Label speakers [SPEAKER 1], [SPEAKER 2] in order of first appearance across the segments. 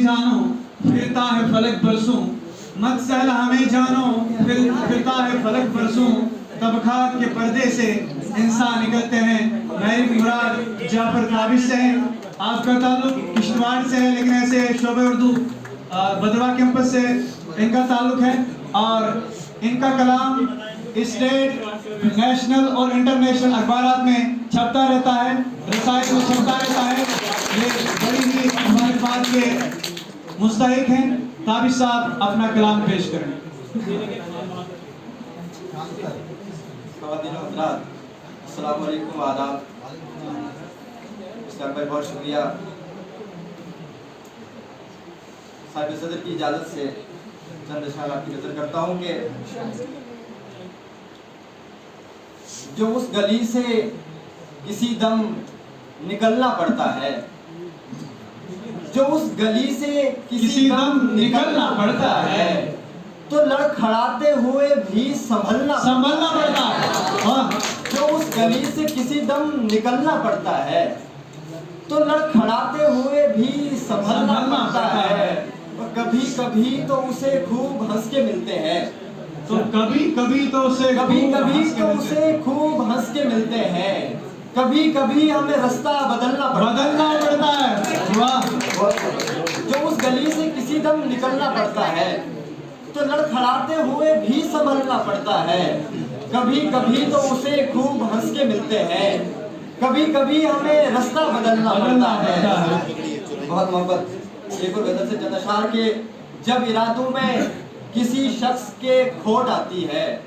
[SPEAKER 1] जानो फिरता है फलक बरसों, मत सहल हमें जानो फिरता है फलक बरसों। तब खाक के पर्दे से इंसान निकलते हैं। मेरी मुराद जाफर काबिज से है। आपका ताल्लुक किश्तवाड़ से है, लेकिन ऐसे शोबे उर्दू बदवा कैंपस से इनका ताल्लुक है और इनका कलाम स्टेट, नेशनल और इंटरनेशनल अखबारात में छपता रहता है, रसायन में छपता रहता है। ये बड़ी ही हमारे बात के मुस्तहिक हैं। काबिज साहब अपना कलाम पेश करें।
[SPEAKER 2] अस्सलाम वालेकुम, आदाब। इस्लाम भाई बहुत शुक्रिया। साहिब सदर की इजाज़त से चंद अशआर आपकी नजर करता हूँ कि जो उस गली से किसी दम निकलना पड़ता है, जो उस गली से किसी दम निकलना पड़ता है, तो लड़खड़ाते हुए भी संभलना पड़ता है। जो उस गली से किसी दम निकलना पड़ता है, तो लड़खड़ाते हुए भी संभलना पड़ता है। और कभी कभी तो उसे खूब हंस के मिलते हैं,
[SPEAKER 1] तो कभी कभी तो उसे
[SPEAKER 2] खूब हंस के मिलते हैं। कभी कभी हमें रास्ता बदलना पड़ता है। जो उस गली से किसी दम निकलना पड़ता है, तो लड़खड़ाते हुए भी संभलना पड़ता है। कभी कभी तो उसे खूब हंस के मिलते हैं, कभी कभी हमें रास्ता बदलना पड़ता है। बहुत मोहब्बत। एक और गजल से चंद अशआर के जब इरादों में किसी शख्स के खोट आती है,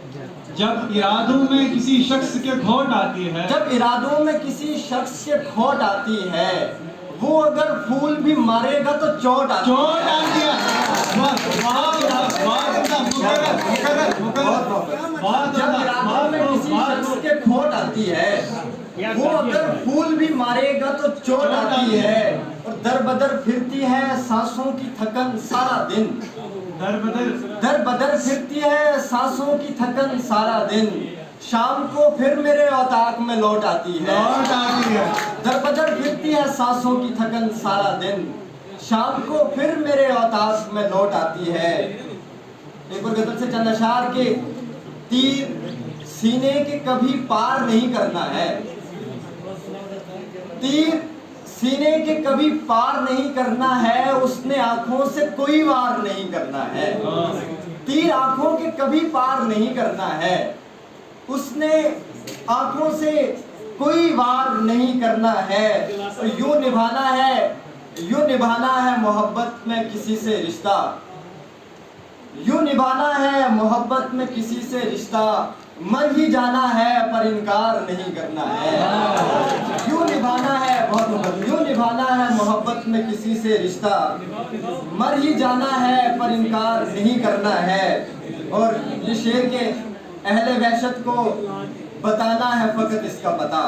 [SPEAKER 1] जब इरादों में किसी शख्स के खोट आती है,
[SPEAKER 2] जब इरादों में किसी शख्स के खोट आती है, वो अगर फूल भी मारेगा तो चोट आती है। जब इरादों में किसी शख्स के खोट आती है, वो अगर फूल भी मारेगा तो चोट आती है। और दर बदर फिरती है सांसों की थकन सारा दिन, दर बदर फिरती है सांसों की थकन सारा दिन। शाम को फिर मेरे औताक में लौट आती है। दर बदर फिरती है सांसों की थकन सारा दिन, शाम को फिर मेरे औताक में लौट आती है। एक और गजल से चंद अशआर के तीर सीने के कभी पार नहीं करना है, तीर सीने के कभी पार नहीं करना है, उसने आंखों से कोई वार नहीं करना है। तीर आंखों के कभी पार नहीं करना है, उसने आंखों से कोई वार नहीं करना है। और यूं निभाना है मोहब्बत में किसी से रिश्ता, यूं निभाना है मोहब्बत में किसी से रिश्ता। मर ही जाना है पर इनकार नहीं करना है। यूं निभाना है यूं निभाना है मोहब्बत में किसी से रिश्ता, मर ही जाना है पर इनकार नहीं करना है। और ये शेर के अहले वहशत को बताना है फकत इसका पता,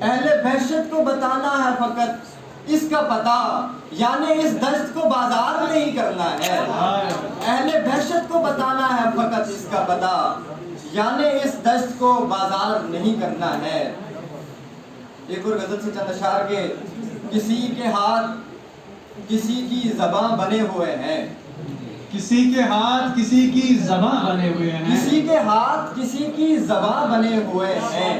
[SPEAKER 2] अहले वहशत को बताना है फकत इसका पता, यानी इस दश्त को बाजार नहीं करना है। अहले वहशत को बताना है फकत इसका पता, यानी इस दश्त को बाजार नहीं करना है। एक और गजल से चंद अशआर के किसी के हाथ किसी की ज़बां बने हुए हैं,
[SPEAKER 1] किसी के हाथ किसी की ज़बां बने हुए हैं,
[SPEAKER 2] किसी के हाथ किसी की ज़बां बने हुए हैं,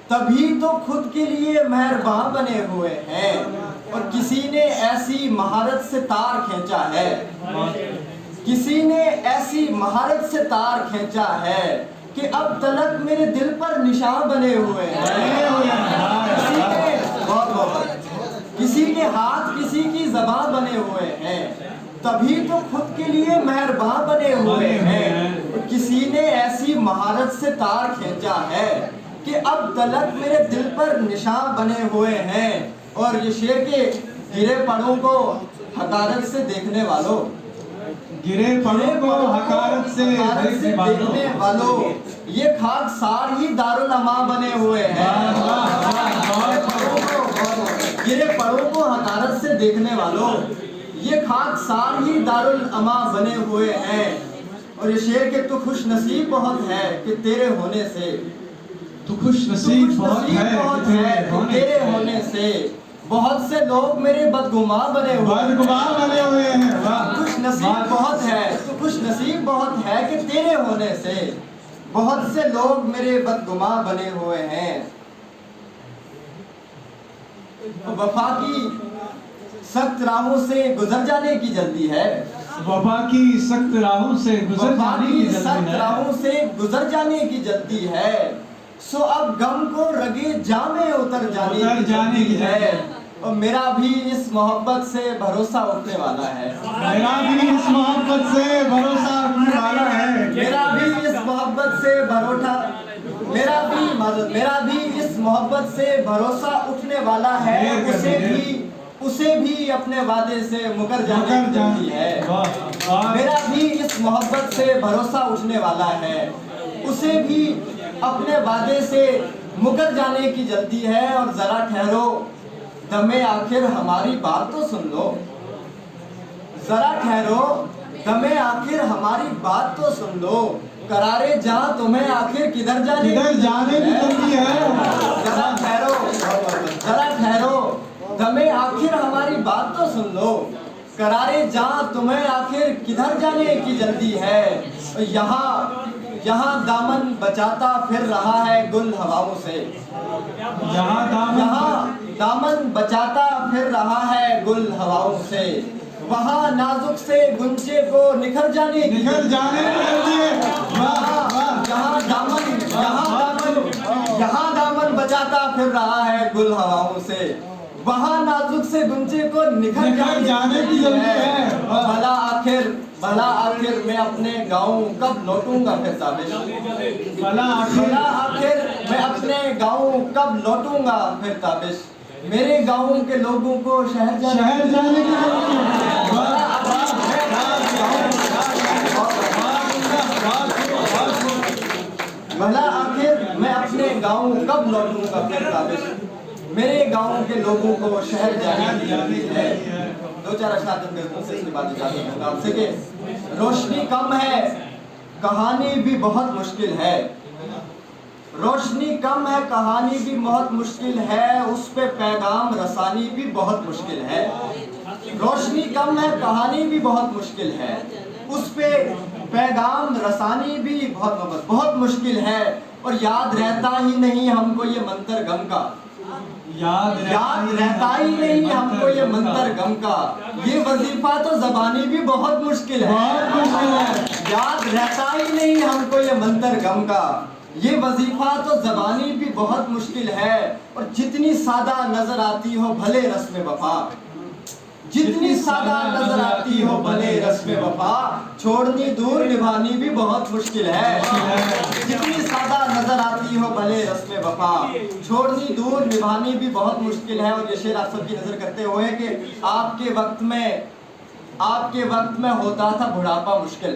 [SPEAKER 2] तभी तो खुद के लिए मेहरबान बने हुए हैं। और किसी ने ऐसी महारत से तार खींचा है, किसी ने ऐसी महारत से तार खींचा है कि अब तलक मेरे दिल पर निशान बने हुए हैं। किसी के हाथ किसी की ज़बां बने हुए हैं, तभी तो खुद के लिए मेहरबान बने हुए हैं। किसी ने ऐसी महारत से तार खींचा है कि अब तलक मेरे दिल पर निशान बने हुए हैं। और ये शेर के गिरे पड़ों को हकारत से देखने वालों,
[SPEAKER 1] गिरे पड़ों को हकारत से
[SPEAKER 2] देखने वालों, ये खाक सार ही दारुल अमा बने हुए हैं। गिरे पड़ों को हकारत से देखने वालों, ये खाक सार ही दारुल अमा बने हुए हैं। और ये शेर के तो खुश नसीब बहुत है कि तेरे होने से,
[SPEAKER 1] तो खुश नसीब बहुत है
[SPEAKER 2] तेरे होने से बहुत से लोग मेरे बदगुमां बने हुए हैं।
[SPEAKER 1] बदगुमां बने हुए हैं। वाह।
[SPEAKER 2] खुश नसीब बहुत है, तो खुश नसीब बहुत है कि तेरे होने से बहुत से लोग मेरे बदगुमां बने हुए हैं। वफा की सख्त राहों से गुजर जाने की जल्दी है।
[SPEAKER 1] वफा की सख्त राहों से गुजर
[SPEAKER 2] वफा
[SPEAKER 1] जाने
[SPEAKER 2] की
[SPEAKER 1] की जल्दी
[SPEAKER 2] सख्त
[SPEAKER 1] है।
[SPEAKER 2] राहों से गुजर जाने की जल्दी है। सो अब गम को रगे जामे उतर जाने की जल्दी है। और मेरा भी इस मोहब्बत से भरोसा उठने वाला है।
[SPEAKER 1] मेरा भी इस मोहब्बत से भरोसा उठने वाला है।
[SPEAKER 2] मेरा भी इस मोहब्बत से इस मोहब्बत से भरोसा उठने वाला है। उसे भी अपने वादे से मुकर जाने की जल्दी है। मेरा भी इस मोहब्बत से भरोसा उठने वाला है। उसे भी अपने वादे से मुकर जाने की जल्दी है। और जरा ठहरो, दमे आखिर हमारी बात तो सुन लो। जरा ठहरो, दमे आखिर हमारी बात तो सुन लो। करारे जहां तुम्हें आखिर किधर जाने की जल्दी है। जरा ठहरो, दमे आखिर हमारी बात तो सुन लो। करारे जहां तुम्हें आखिर किधर जाने की जल्दी है। यहाँ दामन बचाता फिर रहा है गुल हवाओं से। यहाँ दामन बचाता फिर रहा है गुल हवाओं से। वहाँ नाजुक से गुंजे को निखर जाने की जल्दी है। यहाँ दामन बचाता फिर रहा है गुल हवाओं से। वहाँ नाजुक से गुंजे को निखर जाने की जल्दी है। भला आखिर मैं अपने गाँव कब लौटूंगा फिर ताबिश। भला आखिर मैं अपने गाँव कब लौटूंगा फिर ताबिश। मेरे गाँव के लोगों को शहर जाने की जल्दी है। भला आखिर मैं अपने गाँव कब लौटूंगा फिर ताबिश। मेरे गाँव के लोगों को शहर जाने की जल्दी है। दो चार अशआर से इसके बाद इजाजत दूंगा आपसे कि रोशनी कम है, कहानी भी बहुत मुश्किल है। रोशनी कम है, कहानी भी बहुत मुश्किल है। उस पे पैगाम रसानी भी बहुत मुश्किल है। रोशनी कम है, कहानी भी बहुत मुश्किल है। उस पे पैगाम रसानी भी बहुत मुश्किल है। और याद रहता ही नहीं हमको ये मंतर गम का। याद रहता ही नहीं हमको ये मंतर गम का। ये वजीफा तो ज़बानी भी बहुत मुश्किल है। याद रहता ही नहीं हमको ये मंतर गम का। ये वजीफा तो ज़बानी भी बहुत मुश्किल है। और जितनी सादा नजर आती हो भले रस्म वफा, जितनी सादा नजर आती हो भले रस्म वफा, छोड़नी दूर निभानी भी बहुत मुश्किल है। जितनी सादा नजर आती हो भले रस्म वफा, छोड़नी दूर निभानी भी बहुत मुश्किल है। और ये शेर आप सबकी नजर करते हुए कि आपके वक्त में होता था बुढ़ापा मुश्किल।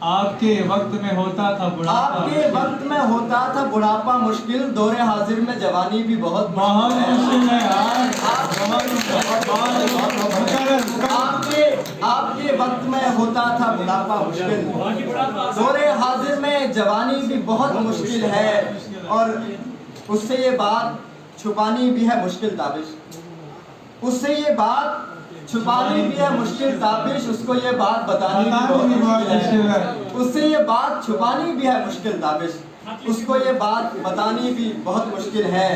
[SPEAKER 1] आपके वक्त में होता था
[SPEAKER 2] बुढ़ापा मुश्किल। दौरे हाजिर में जवानी भी बहुत मुश्किल है। आपके वक्त में होता था बुढ़ापा मुश्किल। दौरे हाजिर में जवानी भी बहुत मुश्किल है। और उससे ये बात छुपानी भी है मुश्किल ताबिश। उससे ये बात छुपानी भी है मुश्किल ताबिश। उसको ये बात बतानी भी बहुत मुश्किल है। उससे ये बात छुपानी भी है मुश्किल ताबिश। उसको ये बात बतानी भी बहुत मुश्किल है।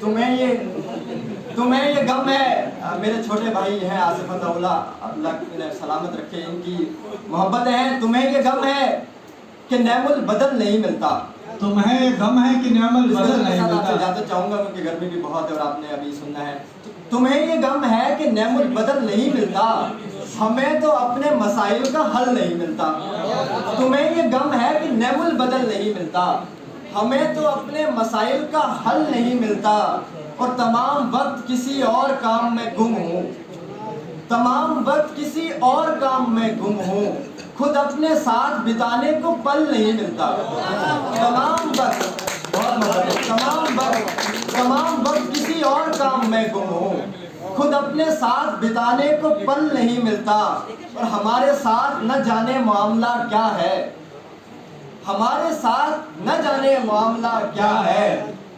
[SPEAKER 2] तुम्हें ये गम है, मेरे छोटे भाई हैं आसिफ अतौला, अल्लाह इन्हें सलामत रखे, इनकी मोहब्बतें हैं। तुम्हें ये गम है कि नैमुल बदल नहीं मिलता।
[SPEAKER 1] तुम्हें ये गम है कि नैमुल बदल नहीं मिलता।
[SPEAKER 2] इजाजत चाहूंगा क्योंकि गर्मी भी बहुत है और आपने अभी सुनना है। तुम्हें ये गम है कि नैमुल बदल नहीं मिलता। हमें तो अपने मसाइल का हल नहीं मिलता। तुम्हें ये गम है कि नैमुल बदल नहीं मिलता। हमें तो अपने मसाइल का हल नहीं मिलता। और तमाम वक्त किसी और काम में गुम हूँ। तमाम वक्त किसी और काम में गुम हूँ। खुद अपने साथ बिताने को पल नहीं मिलता। तमाम वक्त किसी और काम में गुम हूँ। खुद अपने साथ बिताने को पल नहीं मिलता। और हमारे साथ न जाने मामला क्या है। हमारे साथ न जाने मामला क्या है।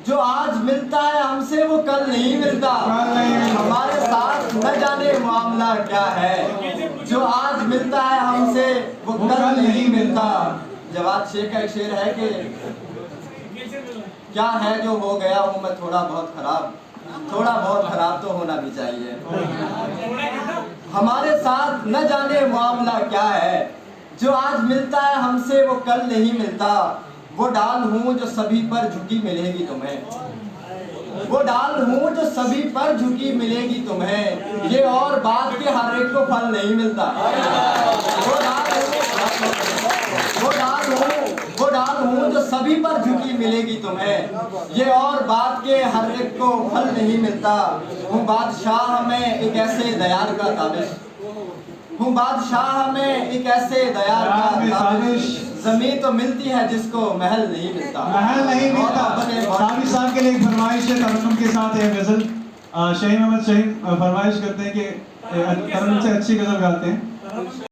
[SPEAKER 2] जो आज मिलता है हमसे वो कल नहीं मिलता।
[SPEAKER 1] कल नहीं मिलता।
[SPEAKER 2] हमारे साथ न जाने मामला क्या है, जो आज मिलता है हमसे वो कल नहीं मिलता। जवाद शेख का एक शेर है कि क्या है जो हो गया हूँ मैं थोड़ा बहुत खराब तो होना भी चाहिए। हमारे साथ न जाने मामला क्या है, जो आज मिलता है हमसे वो कल नहीं मिलता। वो डाल हूँ जो सभी पर झुकी मिलेगी तुम्हें, वो डाल हूँ जो सभी पर झुकी मिलेगी तुम्हें, ये और बात के हर एक को फल नहीं मिलता। वो डाल हूँ जो सभी पर झुकी मिलेगी तुम्हें, ये और बात के हर एक को फल नहीं मिलता। हूँ बादशाह में एक ऐसे दयार का ताबिश, हूँ बादशाह में एक ऐसे दयार का ताबिश, जमीन तो मिलती है जिसको महल नहीं मिलता।
[SPEAKER 1] महल नहीं मिलता। साबिर साहब के लिए एक फरमाइश है तरन्नुम के साथ है गजल। शहीन अहमद शहीन फरमाइश करते हैं कि तरन्नुम से अच्छी गजल गाते हैं।